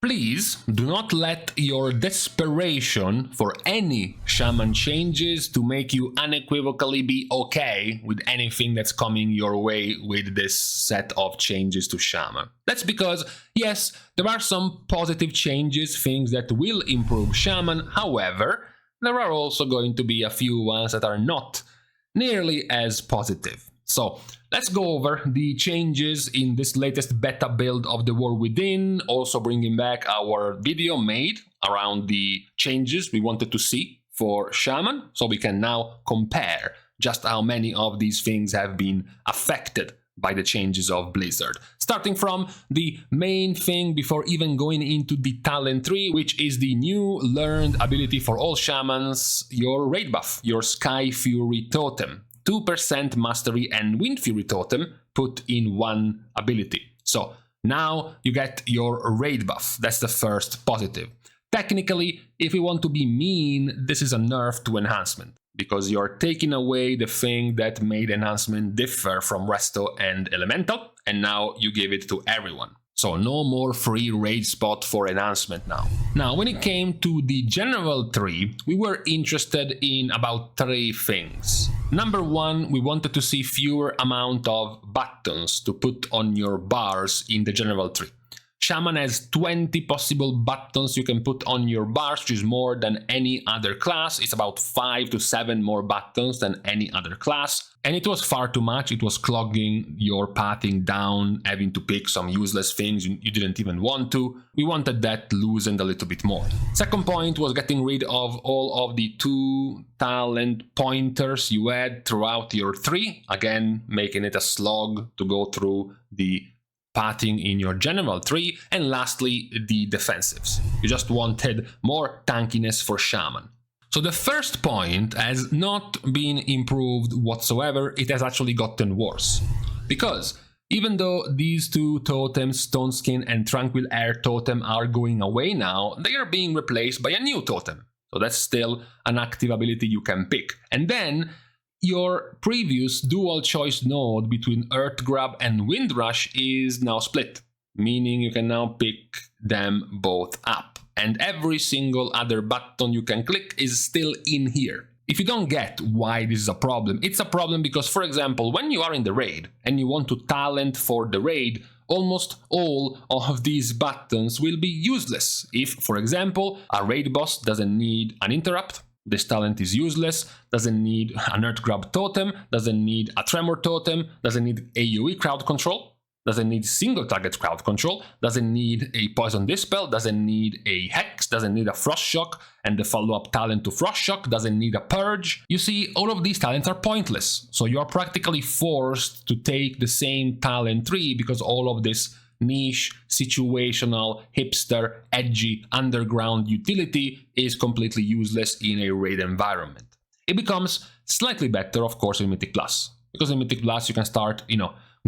Please do not let your desperation for any shaman changes to make you unequivocally be okay with anything that's coming your way with this set of changes to shaman. That's because, yes, there are some positive changes, things that will improve shaman, however, there are also going to be a few ones that are not nearly as positive. So let's go over the changes in this latest beta build of the War Within, also bringing back our video made around the changes we wanted to see for Shaman, so we can now compare just how many of these things have been affected by the changes of Blizzard. Starting from the main thing before even going into the talent tree, which is the new learned ability for all shamans, your raid buff, your Sky Fury totem. 2% mastery and Wind Fury totem put in one ability. So now you get your raid buff. That's the first positive. Technically, if we want to be mean, this is a nerf to enhancement, because you're taking away the thing that made enhancement differ from Resto and Elemental, and now you give it to everyone. So no more free raid spot for enhancement now. Now, when it came to the general tree, we were interested in about 3 things. Number 1, we wanted to see fewer amount of buttons to put on your bars in the general tree. Shaman has 20 possible buttons you can put on your bars, which is more than any other class. It's about 5 to 7 more buttons than any other class. And it was far too much. It was clogging your pathing down, having to pick some useless things you didn't even want to. We wanted that loosened a little bit more. Second point was getting rid of all of the 2 talent pointers you had throughout your tree. Again, making it a slog to go through the pathing in your general tree. And lastly, the defensives. You just wanted more tankiness for Shaman. So the first point has not been improved whatsoever, it has actually gotten worse. Because even though these 2 totems, Stone Skin and Tranquil Air totem, are going away now, they are being replaced by a new totem. So that's still an active ability you can pick. And then your previous dual choice node between Earth Grab and Wind Rush is now split, meaning you can now pick them both up. And every single other button you can click is still in here. If you don't get why this is a problem, it's a problem because, for example, when you are in the raid and you want to talent for the raid, almost all of these buttons will be useless. If, for example, a raid boss doesn't need an interrupt, this talent is useless, doesn't need an Earth Grab totem, doesn't need a Tremor totem, doesn't need AoE crowd control, doesn't need single target crowd control, doesn't need a Poison Dispel, doesn't need a Hex, doesn't need a Frost Shock, and the follow-up talent to Frost Shock, doesn't need a Purge. You see, all of these talents are pointless, so you are practically forced to take the same talent tree because all of this niche, situational, hipster, edgy, underground utility is completely useless in a raid environment. It becomes slightly better, of course, in Mythic Plus, because in Mythic Plus you can start,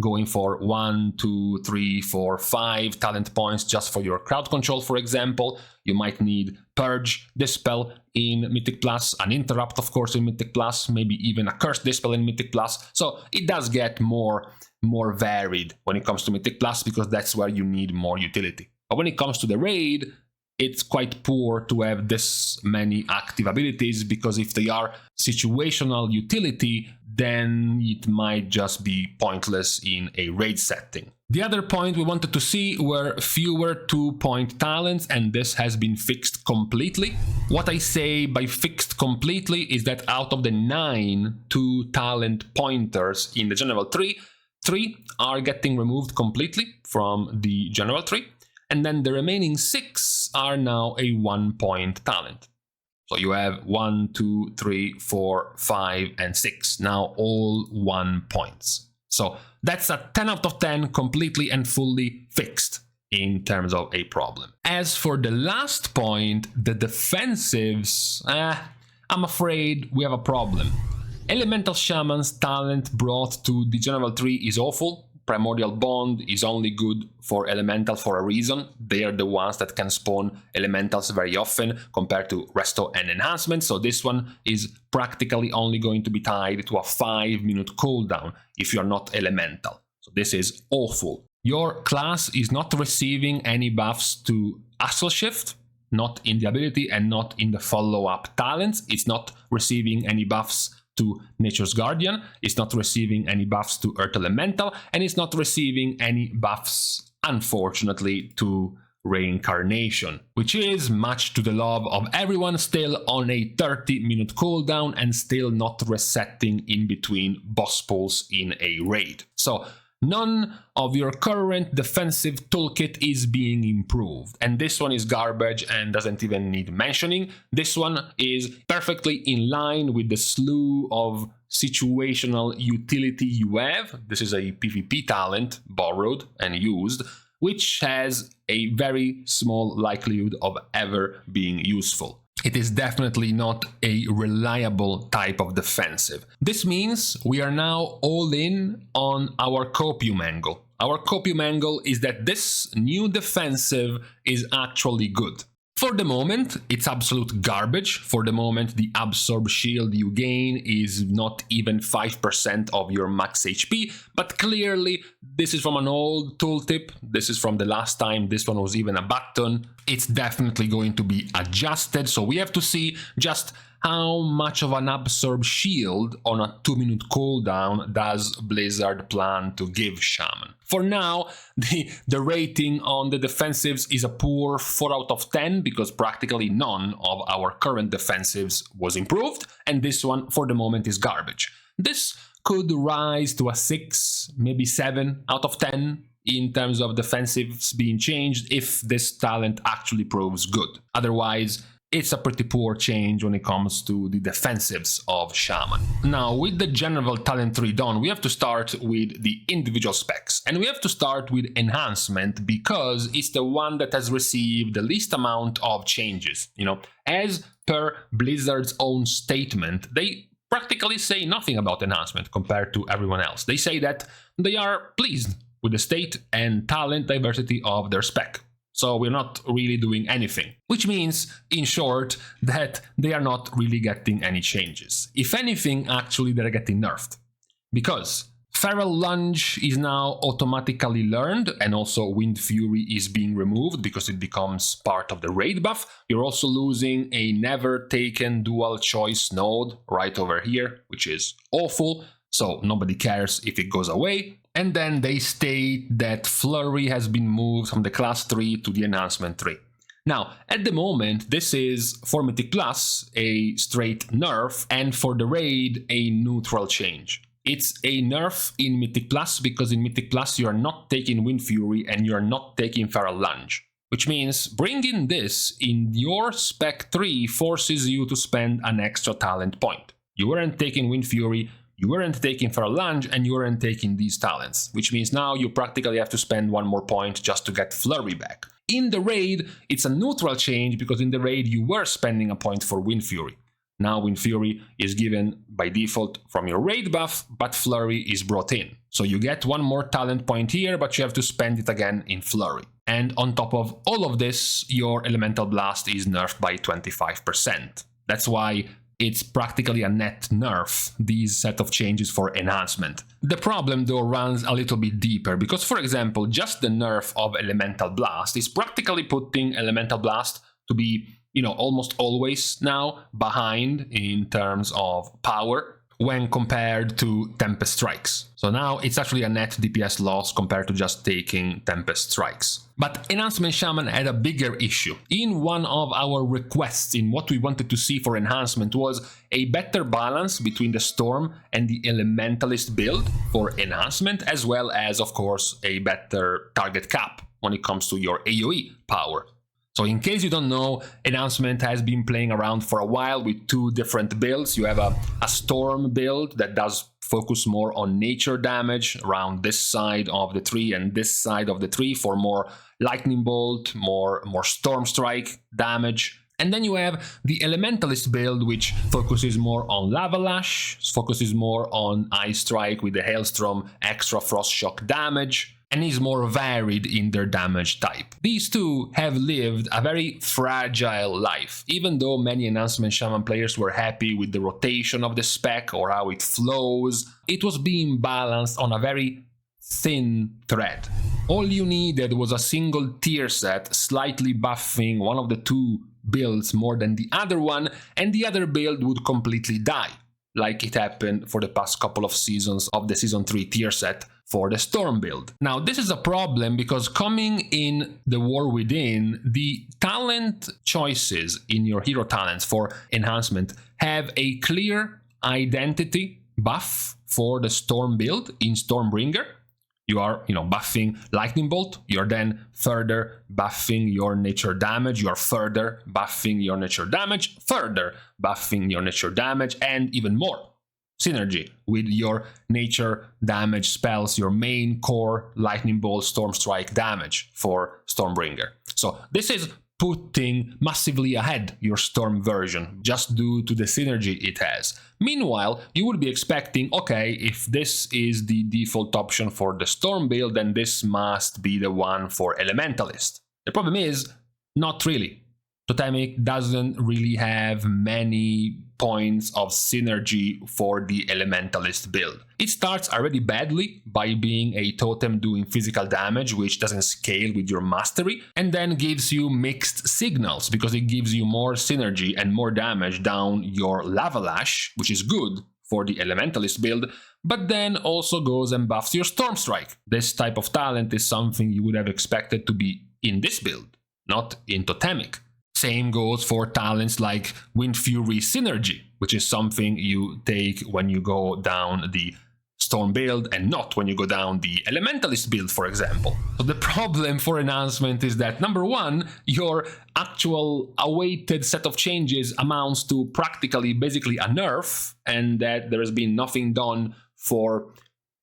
going for 1, 2, 3, 4, 5 talent points just for your crowd control, for example. You might need Purge, Dispel in Mythic Plus, an Interrupt, of course, in Mythic Plus, maybe even a Curse Dispel in Mythic Plus. So it does get more varied when it comes to Mythic Plus because that's where you need more utility. But when it comes to the raid, it's quite poor to have this many active abilities because if they are situational utility, then it might just be pointless in a raid setting. The other point we wanted to see were fewer 2-point talents, and this has been fixed completely. What I say by fixed completely is that out of the 9 2-talent pointers in the general tree, 3 are getting removed completely from the general tree, and then the remaining 6 are now a 1-point talent. So you have 1, 2, 3, 4, 5, and 6, now all 1 points. So that's a 10 out of 10, completely and fully fixed in terms of a problem. As for the last point, the defensives, I'm afraid we have a problem. Elemental Shaman's talent brought to the general tree is awful. Primordial Bond is only good for Elemental for a reason. They are the ones that can spawn Elementals very often compared to Resto and Enhancement, so this one is practically only going to be tied to a 5-minute cooldown if you're not Elemental. So this is awful. Your class is not receiving any buffs to Astral Shift, not in the ability and not in the follow-up talents. It's not receiving any buffs to Nature's Guardian, it's not receiving any buffs to Earth Elemental, and it's not receiving any buffs, unfortunately, to Reincarnation, which is, much to the love of everyone, still on a 30-minute cooldown and still not resetting in between boss pulls in a raid. So none of your current defensive toolkit is being improved, and this one is garbage and doesn't even need mentioning. This one is perfectly in line with the slew of situational utility you have. This is a PvP talent, borrowed and used, which has a very small likelihood of ever being useful. It is definitely not a reliable type of defensive. This means we are now all in on our copium angle. Our copium angle is that this new defensive is actually good. For the moment, it's absolute garbage. For the moment, the absorb shield you gain is not even 5% of your max HP, but clearly this is from an old tooltip. This is from the last time this one was even a button. It's definitely going to be adjusted, so we have to see just how much of an absorb shield on a 2-minute cooldown does Blizzard plan to give Shaman. For now, the rating on the defensives is a poor 4 out of 10 because practically none of our current defensives was improved, and this one for the moment is garbage. This could rise to a 6, maybe 7 out of 10 in terms of defensives being changed if this talent actually proves good. Otherwise, it's a pretty poor change when it comes to the defensives of Shaman. Now, with the general talent tree done, we have to start with the individual specs. And we have to start with Enhancement because it's the one that has received the least amount of changes. You know, as per Blizzard's own statement, they practically say nothing about Enhancement compared to everyone else. They say that they are pleased with the state and talent diversity of their spec. So we're not really doing anything, which means, in short, that they are not really getting any changes. If anything, actually, they're getting nerfed. Because Feral Lunge is now automatically learned, and also Wind Fury is being removed because it becomes part of the raid buff. You're also losing a never taken dual choice node right over here, which is awful, so nobody cares if it goes away. And then they state that Flurry has been moved from the class tree to the enhancement tree. Now, at the moment, this is for Mythic Plus a straight nerf, and for the raid a neutral change. It's a nerf in Mythic Plus because in Mythic Plus you are not taking Wind Fury and you are not taking Feral Lunge. Which means bringing this in your spec 3 forces you to spend an extra talent point. You weren't taking Wind Fury, you weren't taking Feral Lunge, and you weren't taking these talents, which means now you practically have to spend 1 more point just to get Flurry back. In the raid, it's a neutral change because in the raid you were spending a point for Wind Fury. Now Wind Fury is given by default from your raid buff, but Flurry is brought in. So you get 1 more talent point here, but you have to spend it again in Flurry. And on top of all of this, your Elemental Blast is nerfed by 25%. That's why it's practically a net nerf, these set of changes for Enhancement. The problem though runs a little bit deeper, because for example, just the nerf of Elemental Blast is practically putting Elemental Blast to be, you know, almost always now behind in terms of power when compared to Tempest Strikes. So now it's actually a net DPS loss compared to just taking Tempest Strikes. But Enhancement Shaman had a bigger issue. In one of our requests in what we wanted to see for Enhancement was a better balance between the Storm and the Elementalist build for Enhancement, as well as, of course, a better target cap when it comes to your AoE power. So in case you don't know, Enhancement has been playing around for a while with 2 different builds. You have a Storm build that does focus more on nature damage around this side of the tree and this side of the tree for more Lightning Bolt, more Storm Strike damage. And then you have the Elementalist build, which focuses more on Lava Lash, focuses more on Ice Strike with the Hailstorm extra Frost Shock damage, and is more varied in their damage type. These two have lived a very fragile life. Even though many Enhancement Shaman players were happy with the rotation of the spec or how it flows, it was being balanced on a very thin thread. All you needed was a single tier set slightly buffing one of the two builds more than the other one, and the other build would completely die, like it happened for the past couple of seasons of the Season 3 tier set for the Storm build. Now, this is a problem because coming in the War Within, the talent choices in your hero talents for enhancement have a clear identity buff for the Storm build in Stormbringer. You are, buffing Lightning Bolt, you're then further buffing your nature damage, you're further buffing your nature damage, further buffing your nature damage, and even more synergy with your nature damage spells, your main core Lightning Bolt Storm Strike damage for Stormbringer. So this is putting massively ahead your Storm version, just due to the synergy it has. Meanwhile, you would be expecting, okay, if this is the default option for the Storm build, then this must be the one for Elementalist. The problem is, not really. Totemic doesn't really have many points of synergy for the Elementalist build. It starts already badly by being a totem doing physical damage, which doesn't scale with your mastery, and then gives you mixed signals because it gives you more synergy and more damage down your Lava Lash, which is good for the Elementalist build, but then also goes and buffs your Storm Strike. This type of talent is something you would have expected to be in this build, not in Totemic. Same goes for talents like Wind Fury Synergy, which is something you take when you go down the Storm build and not when you go down the Elementalist build, for example. So the problem for enhancement is that, number one, your actual awaited set of changes amounts to practically basically a nerf, and that there has been nothing done for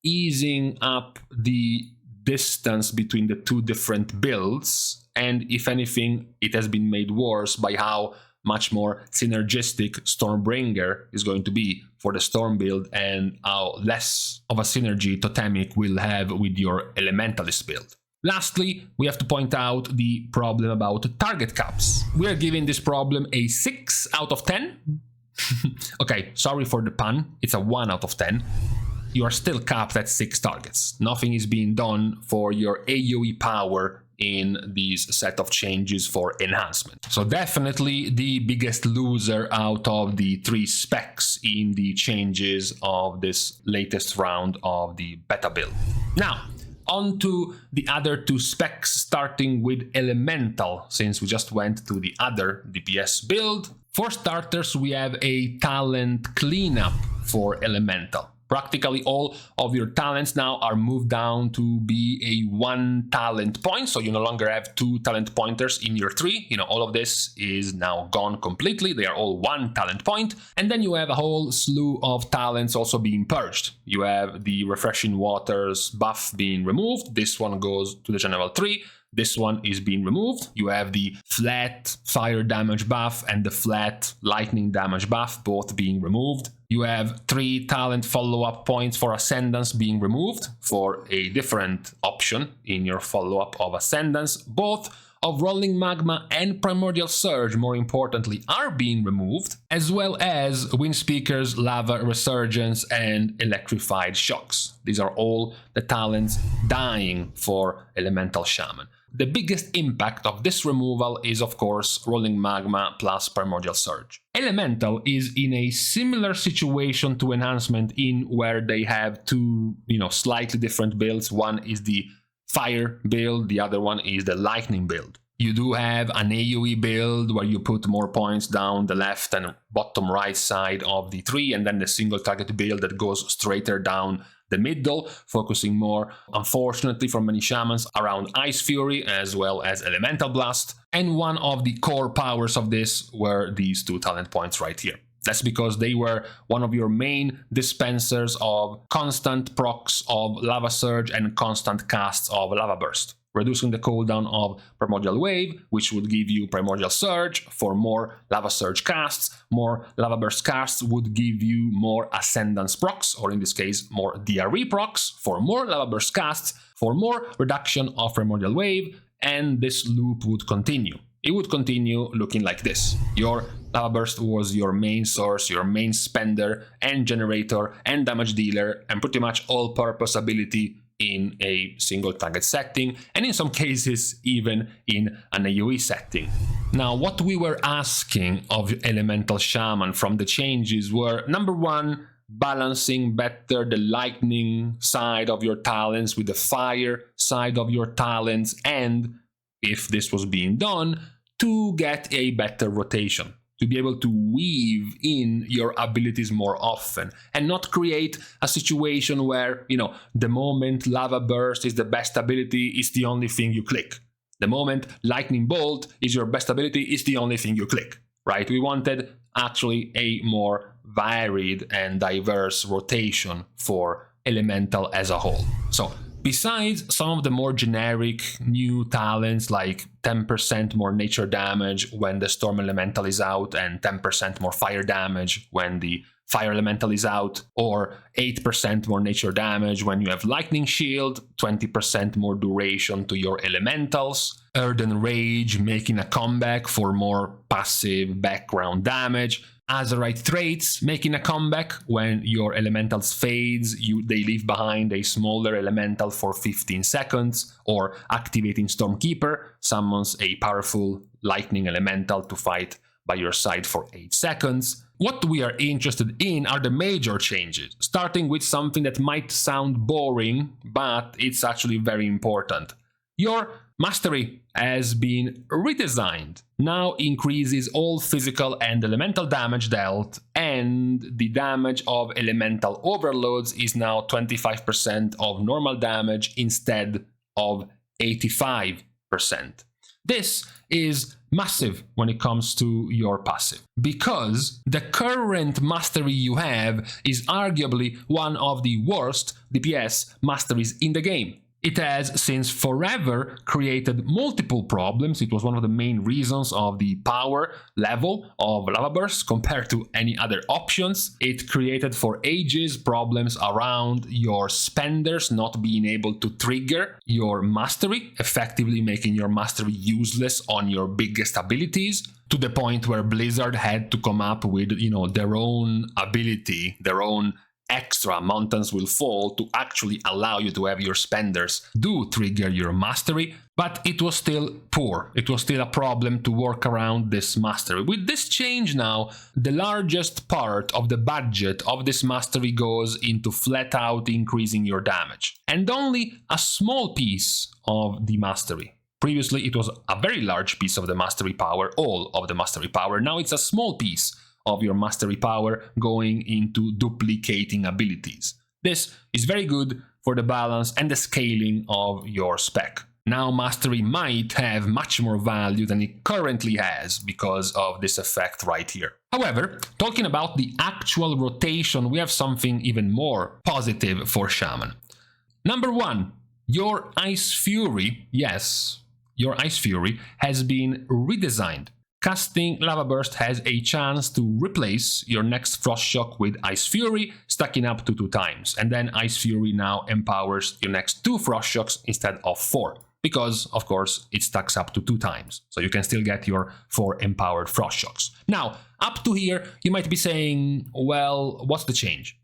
easing up the distance between the two different builds, and if anything, it has been made worse by how much more synergistic Stormbringer is going to be for the Storm build and how less of a synergy Totemic will have with your Elementalist build. Lastly, we have to point out the problem about target caps. We are giving this problem a 6 out of 10. Okay, sorry for the pun, it's a 1 out of 10. You are still capped at 6 targets. Nothing is being done for your AoE power in these set of changes for enhancement. So definitely the biggest loser out of the 3 specs in the changes of this latest round of the beta build. Now, on to the other 2 specs, starting with Elemental, since we just went to the other DPS build. For starters, we have a talent cleanup for Elemental. Practically all of your talents now are moved down to be a 1 talent point, so you no longer have 2 talent pointers in your tree. All of this is now gone completely. They are all 1 talent point. And then you have a whole slew of talents also being purged. You have the Refreshing Waters buff being removed. This one goes to the general tree. This one is being removed. You have the flat fire damage buff and the flat lightning damage buff both being removed. You have 3 talent follow-up points for Ascendance being removed for a different option in your follow-up of Ascendance. Both of Rolling Magma and Primordial Surge, more importantly, are being removed, as well as Windspeaker's Lava Resurgence and Electrified Shocks. These are all the talents dying for Elemental Shaman. The biggest impact of this removal is, of course, Rolling Magma plus Primordial Surge. Elemental is in a similar situation to Enhancement in where they have 2, slightly different builds. One is the Fire build, the other one is the Lightning build. You do have an AoE build where you put more points down the left and bottom right side of the tree, and then the single target build that goes straighter down the middle, focusing more, unfortunately for many shamans, around Ice Fury as well as Elemental Blast. And one of the core powers of this were these 2 talent points right here. That's because they were one of your main dispensers of constant procs of Lava Surge and constant casts of Lava Burst, reducing the cooldown of Primordial Wave, which would give you Primordial Surge for more Lava Surge casts. More Lava Burst casts would give you more Ascendance procs, or in this case, more DRE procs for more Lava Burst casts, for more reduction of Primordial Wave, and this loop would continue. It would continue looking like this. Your Lava Burst was your main source, your main spender and generator and damage dealer and pretty much all-purpose ability in a single target setting, and in some cases even in an AoE setting. Now, what we were asking of Elemental Shaman from the changes were, number one, balancing better the lightning side of your talents with the fire side of your talents, and if this was being done, to get a better rotation, to be able to weave in your abilities more often and not create a situation where, the moment Lava Burst is the best ability, is the only thing you click. The moment Lightning Bolt is your best ability, is the only thing you click, right? We wanted actually a more varied and diverse rotation for Elemental as a whole. So, besides some of the more generic new talents like 10% more nature damage when the Storm Elemental is out and 10% more fire damage when the Fire Elemental is out, or 8% more nature damage when you have Lightning Shield, 20% more duration to your Elementals, Earthen Rage making a comeback for more passive background damage, Azerite Traits making a comeback when your Elementals fades, they leave behind a smaller Elemental for 15 seconds, or activating Stormkeeper summons a powerful Lightning Elemental to fight by your side for 8 seconds. What we are interested in are the major changes, starting with something that might sound boring, but it's actually very important. Your Mastery has been redesigned, now increases all physical and elemental damage dealt, and the damage of elemental overloads is now 25% of normal damage instead of 85%. This is massive when it comes to your passive, because the current mastery you have is arguably one of the worst DPS masteries in the game. It has since forever created multiple problems. It was one of the main reasons of the power level of Lava Burst compared to any other options. It created for ages problems around your spenders not being able to trigger your mastery, effectively making your mastery useless on your biggest abilities, to the point where Blizzard had to come up with, their own ability, their own extra Mountains Will Fall to actually allow you to have your spenders do trigger your mastery, but it was still poor. It was still a problem to work around this mastery. With this change now, the largest part of the budget of this mastery goes into flat out increasing your damage, and only a small piece of the mastery. Previously it was a very large piece of the mastery power, all of the mastery power. Now it's a small piece of your mastery power going into duplicating abilities. This is very good for the balance and the scaling of your spec. Now mastery might have much more value than it currently has because of this effect right here. However, talking about the actual rotation, we have something even more positive for Shaman. Number one, your Ice Fury, yes, your Ice Fury has been redesigned. Casting Lava Burst has a chance to replace your next Frost Shock with Ice Fury, stacking up to 2 times, and then Ice Fury now empowers your next 2 Frost Shocks instead of 4, because, of course, it stacks up to 2 times, so you can still get your 4 empowered Frost Shocks. Now, up to here, you might be saying, well, what's the change?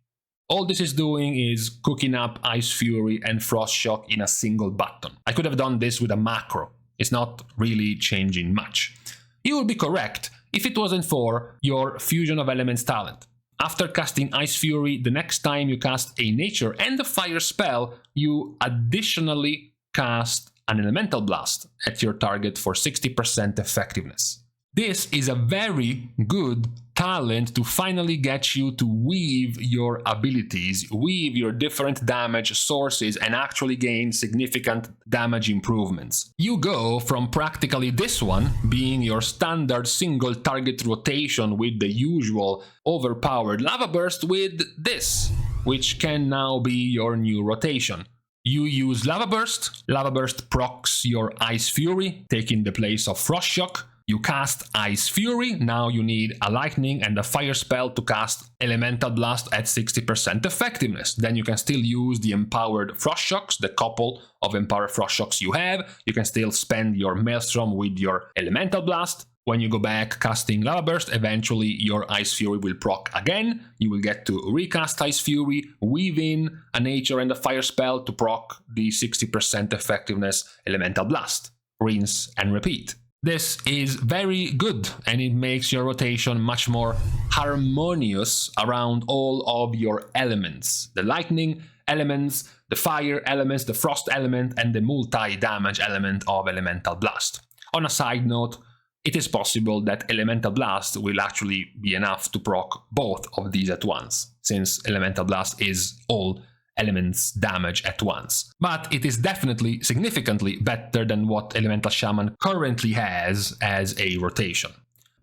All this is doing is cooking up Ice Fury and Frost Shock in a single button. I could have done this with a macro. It's not really changing much. You would be correct if it wasn't for your Fusion of Elements talent. After casting Ice Fury, the next time you cast a Nature and a Fire spell, you additionally cast an Elemental Blast at your target for 60% effectiveness. This is a very good talent to finally get you to weave your abilities, weave your different damage sources, and actually gain significant damage improvements. You go from practically this one being your standard single target rotation with the usual overpowered Lava Burst with this, which can now be your new rotation. You use Lava Burst procs your Ice Fury, taking the place of Frost Shock. You cast Ice Fury, now you need a Lightning and a Fire spell to cast Elemental Blast at 60% effectiveness. Then you can still use the empowered Frost Shocks, the couple of empowered Frost Shocks you have. You can still spend your Maelstrom with your Elemental Blast. When you go back casting Lava Burst, eventually your Ice Fury will proc again. You will get to recast Ice Fury, weave in a Nature and a Fire spell to proc the 60% effectiveness Elemental Blast. Rinse and repeat. This is very good, and it makes your rotation much more harmonious around all of your elements. The lightning elements, the fire elements, the frost element, and the multi-damage element of Elemental Blast. On a side note, it is possible that Elemental Blast will actually be enough to proc both of these at once, since Elemental Blast is all elements damage at once. But it is definitely significantly better than what Elemental Shaman currently has as a rotation.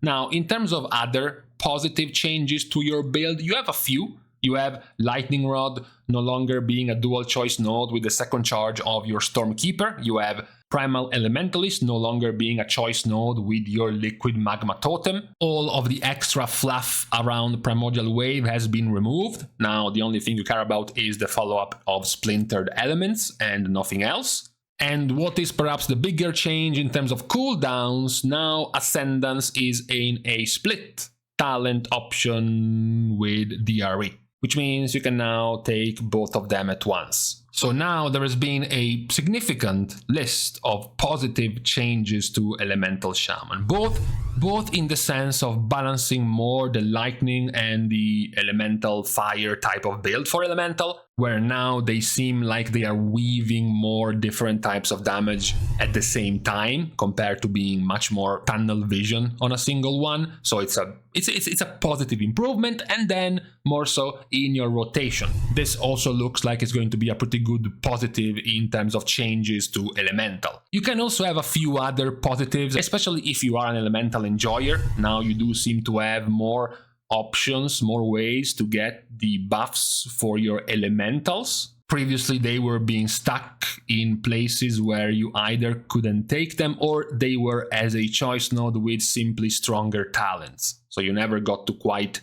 Now, in terms of other positive changes to your build, you have a few. You have Lightning Rod no longer being a dual choice node with the second charge of your Stormkeeper. You have Primal Elementalist no longer being a choice node with your Liquid Magma Totem. All of the extra fluff around Primordial Wave has been removed. Now the only thing you care about is the follow-up of Splintered Elements and nothing else. And what is perhaps the bigger change in terms of cooldowns, now Ascendance is in a split talent option with DRE, which means you can now take both of them at once. So now there has been a significant list of positive changes to Elemental Shaman, both in the sense of balancing more the lightning and the elemental fire type of build for Elemental, where now they seem like they are weaving more different types of damage at the same time compared to being much more tunnel vision on a single one. So it's a positive improvement, and then more so in your rotation. This also looks like it's going to be a pretty good positive in terms of changes to Elemental. You can also have a few other positives, especially if you are an Elemental enjoyer. Now you do seem to have more options, more ways to get the buffs for your elementals. Previously they were being stuck in places where you either couldn't take them or they were as a choice node with simply stronger talents. So you never got to quite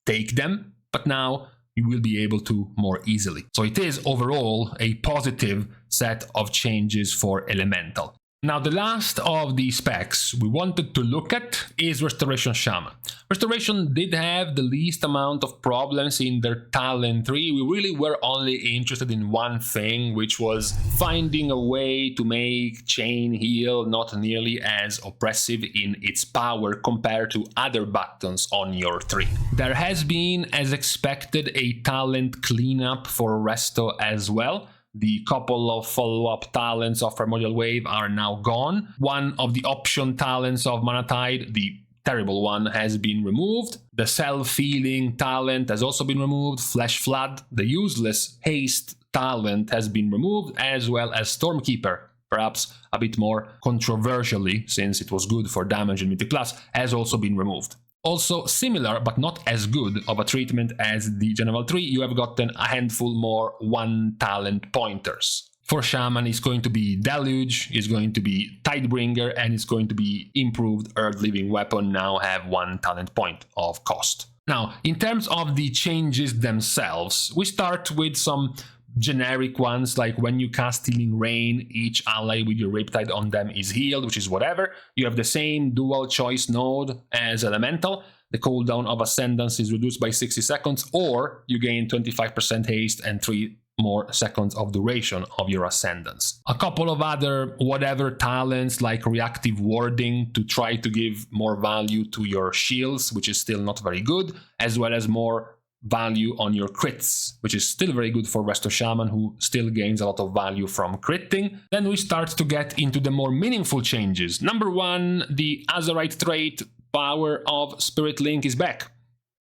take them, but now you will be able to more easily. So it is overall a positive set of changes for Elemental. Now the last of the specs we wanted to look at is Restoration Shaman. Restoration did have the least amount of problems in their talent tree. We really were only interested in one thing, which was finding a way to make Chain Heal not nearly as oppressive in its power compared to other buttons on your tree. There has been, as expected, a talent cleanup for Resto as well. The couple of follow-up talents of Primordial Wave are now gone. One of the option talents of Mana Tide, the terrible one, has been removed. The self-healing talent has also been removed. Flesh Flood, the useless haste talent, has been removed, as well as Stormkeeper, perhaps a bit more controversially, since it was good for damage in Mythic Plus, has also been removed. Also similar, but not as good of a treatment as the general tree, you have gotten a handful more 1 talent pointers. For Shaman, it's going to be Deluge, it's going to be Tidebringer, and it's going to be improved Earth Living Weapon, now have 1 talent point of cost. Now, in terms of the changes themselves, we start with some generic ones, like when you cast Healing Rain, each ally with your Riptide on them is healed, which is whatever. You have the same dual choice node as Elemental. The cooldown of Ascendance is reduced by 60 seconds, or you gain 25% haste and 3 more seconds of duration of your Ascendance. A couple of other whatever talents like Reactive Warding to try to give more value to your shields, which is still not very good, as well as more value on your crits, which is still very good for Resto Shaman, who still gains a lot of value from critting. Then we start to get into the more meaningful changes. Number 1, the Azerite trait power of Spirit Link is back.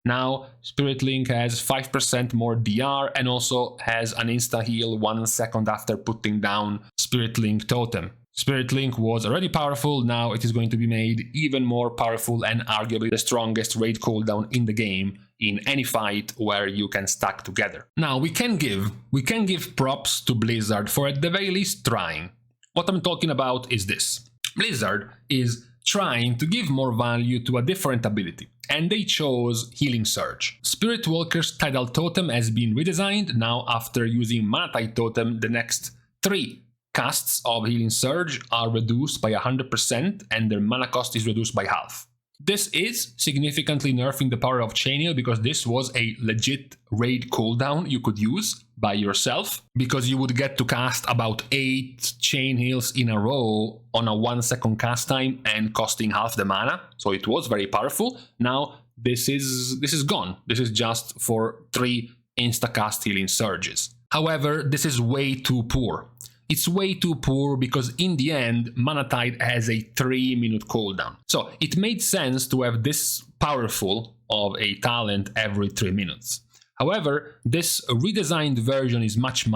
Now Spirit Link has 5% more DR and also has an insta heal 1 second after putting down Spirit Link Totem. Spirit Link was already powerful, now it is going to be made even more powerful and arguably the strongest raid cooldown in the game in any fight where you can stack together. Now we can give props to Blizzard for at the very least trying. What I'm talking about is this. Blizzard is trying to give more value to a different ability, and they chose Healing Surge. Spirit Walker's Tidal Totem has been redesigned. Now after using Mana Tide Totem, the next 3 casts of Healing Surge are reduced by 100% and their mana cost is reduced by half. This is significantly nerfing the power of Chain Heal because this was a legit raid cooldown you could use by yourself, because you would get to cast about 8 Chain Heals in a row on a 1 second cast time and costing half the mana, so it was very powerful. Now this is gone. This is just for 3 insta-cast Healing Surges. However, this is way too poor. It's way too poor because in the end, Mana Tide has a 3-minute cooldown. So it made sense to have this powerful of a talent every 3 minutes. However, this redesigned version is much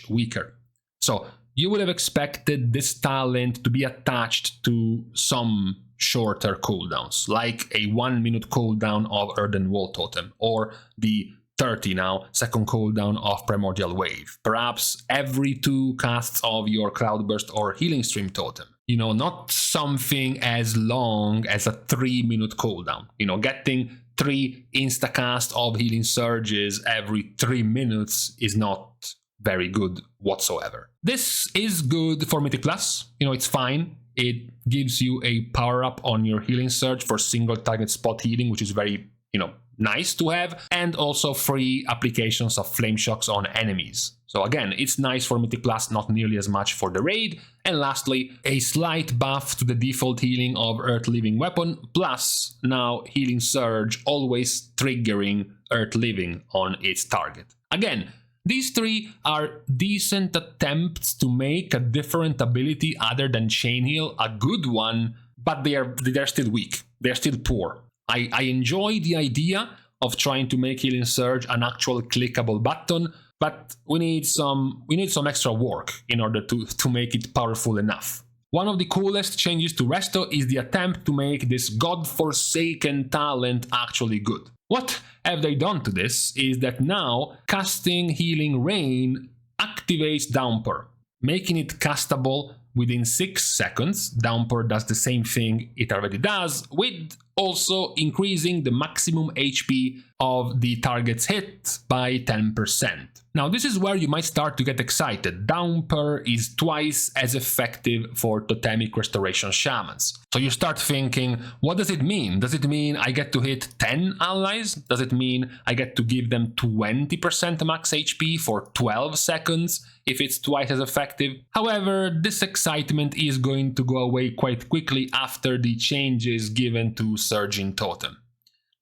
weaker. So you would have expected this talent to be attached to some shorter cooldowns, like a 1-minute cooldown of Earthen Wall Totem, or the 30 now, second cooldown of Primordial Wave. Perhaps every 2 casts of your Cloudburst or Healing Stream Totem. You know, not something as long as a 3-minute cooldown. You know, getting 3 insta-cast of Healing Surges every 3 minutes is not very good whatsoever. This is good for Mythic Plus. You know, it's fine. It gives you a power-up on your Healing Surge for single target spot healing, which is very, you know, nice to have, and also free applications of Flame Shocks on enemies. So again, it's nice for Mythic Plus, not nearly as much for the raid. And lastly, a slight buff to the default healing of Earth Living Weapon, plus now Healing Surge always triggering Earth Living on its target. Again, these 3 are decent attempts to make a different ability other than Chain Heal a good one, but they're still weak. They're still poor. I enjoy the idea of trying to make Healing Surge an actual clickable button, but we need some extra work in order to make it powerful enough. One of the coolest changes to Resto is the attempt to make this godforsaken talent actually good. What have they done to this is that now casting Healing Rain activates Downpour, making it castable within 6 seconds. Downpour does the same thing it already does, with also increasing the maximum HP of the target's hit by 10%. Now this is where you might start to get excited. Downpour is twice as effective for Totemic Restoration Shamans. So you start thinking, what does it mean? Does it mean I get to hit 10 allies? Does it mean I get to give them 20% max HP for 12 seconds if it's twice as effective? However, this excitement is going to go away quite quickly after the changes given to Surging Totem.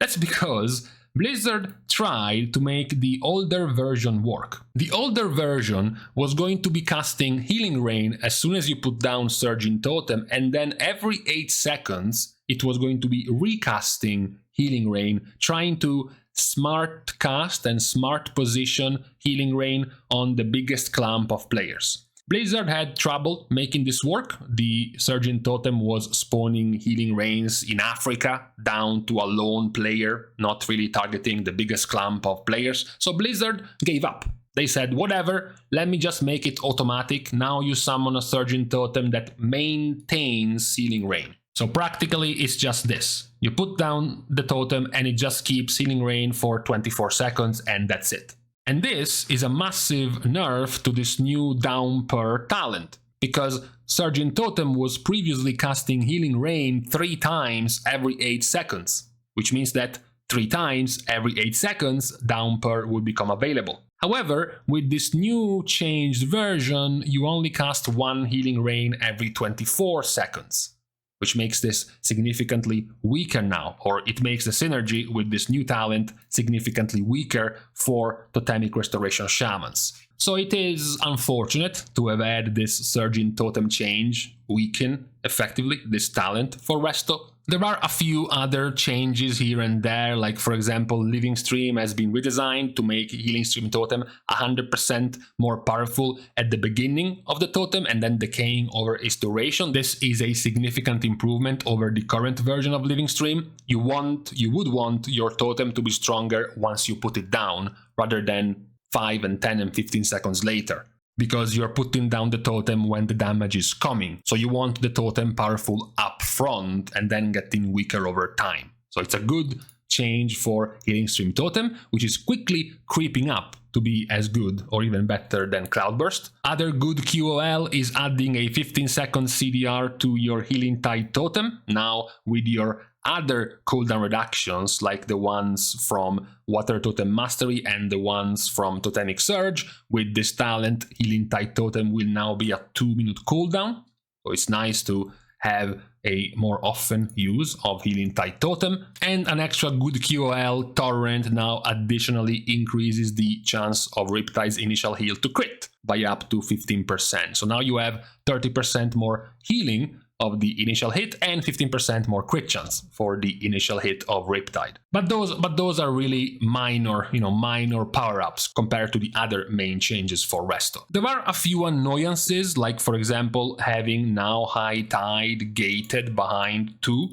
That's because Blizzard tried to make the older version work. The older version was going to be casting Healing Rain as soon as you put down Surging Totem, and then every 8 seconds it was going to be recasting Healing Rain, trying to smart cast and smart position Healing Rain on the biggest clump of players. Blizzard had trouble making this work. The Surging Totem was spawning Healing Rains in Africa down to a lone player, not really targeting the biggest clump of players. So Blizzard gave up. They said, whatever, let me just make it automatic. Now you summon a Surging Totem that maintains Healing Rain. So practically it's just this. You put down the totem and it just keeps Healing Rain for 24 seconds and that's it. And this is a massive nerf to this new Downpour talent, because Surging Totem was previously casting Healing Rain 3 times every 8 seconds, which means that 3 times every 8 seconds Downpour would become available. However, with this new changed version, you only cast 1 Healing Rain every 24 seconds. Which makes this significantly weaker now, or it makes the synergy with this new talent significantly weaker for Totemic Restoration Shamans. So it is unfortunate to have had this Surging Totem change weaken effectively this talent for Resto. There are a few other changes here and there, like for example, Living Stream has been redesigned to make Healing Stream Totem 100% more powerful at the beginning of the totem and then decaying over its duration. This is a significant improvement over the current version of Living Stream. You would want your totem to be stronger once you put it down, rather than 5 and 10 and 15 seconds later, because you're putting down the totem when the damage is coming. So you want the totem powerful up front and then getting weaker over time. So it's a good change for Healing Stream Totem, which is quickly creeping up to be as good or even better than Cloudburst. Other good QOL is adding a 15-second CDR to your Healing Tide Totem, now with your other cooldown reductions like the ones from Water Totem Mastery and the ones from Totemic Surge. With this talent, Healing Tide Totem will now be a 2-minute cooldown, so it's nice to have a more often use of Healing Tide Totem. And an extra good QOL, Torrent, now additionally increases the chance of Riptide's initial heal to crit by up to 15%. So now you have 30% more healing of the initial hit and 15% more crit chance for the initial hit of Riptide. But those are really minor, minor power-ups compared to the other main changes for Resto. There are a few annoyances, like for example having now High Tide gated behind two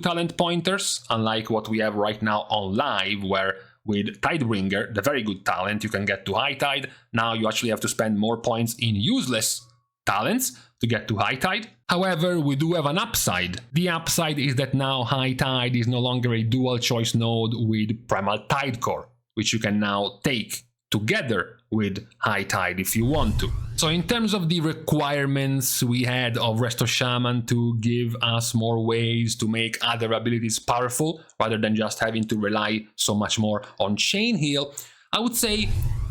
talent pointers, unlike what we have right now on live, where with Tidebringer, the very good talent, you can get to High Tide. Now you actually have to spend more points in useless talents to get to High Tide. However, we do have an upside. The upside is that now High Tide is no longer a dual choice node with Primal Tide Core, which you can now take together with High Tide if you want to. So in terms of the requirements we had of Resto Shaman to give us more ways to make other abilities powerful, rather than just having to rely so much more on Chain Heal, I would say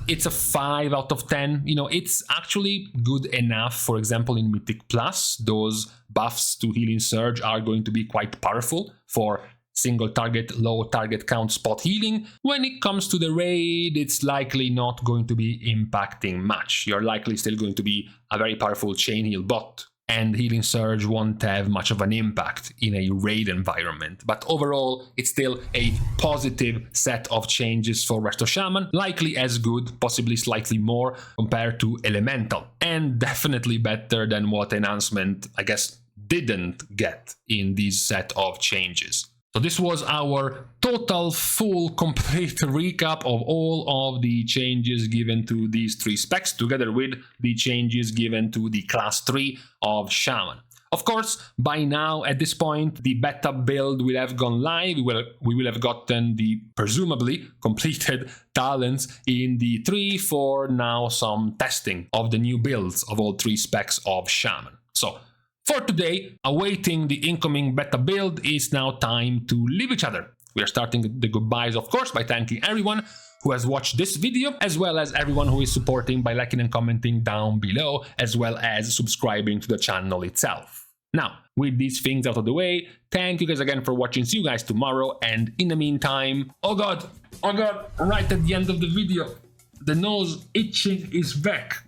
it's a 5 out of 10. It's actually good enough. For example, in Mythic Plus, those buffs to Healing Surge are going to be quite powerful for single target, low target count spot healing. When it comes to the raid, it's likely not going to be impacting much. You're likely still going to be a very powerful Chain Heal bot, and Healing Surge won't have much of an impact in a raid environment. But overall, it's still a positive set of changes for Resto Shaman, likely as good, possibly slightly more compared to Elemental, and definitely better than what Enhancement, I guess, didn't get in this set of changes. So this was our total, full, complete recap of all of the changes given to these 3 specs, together with the changes given to the class 3 of Shaman. Of course, by now, at this point, the beta build will have gone live. We will have gotten the presumably completed talents in the 3 for now some testing of the new builds of all 3 specs of Shaman. So for today, awaiting the incoming beta build, is now time to leave each other. We are starting the goodbyes, of course, by thanking everyone who has watched this video, as well as everyone who is supporting by liking and commenting down below, as well as subscribing to the channel itself. Now, with these things out of the way, thank you guys again for watching. See you guys tomorrow, and in the meantime, oh god, right at the end of the video, the nose itching is back.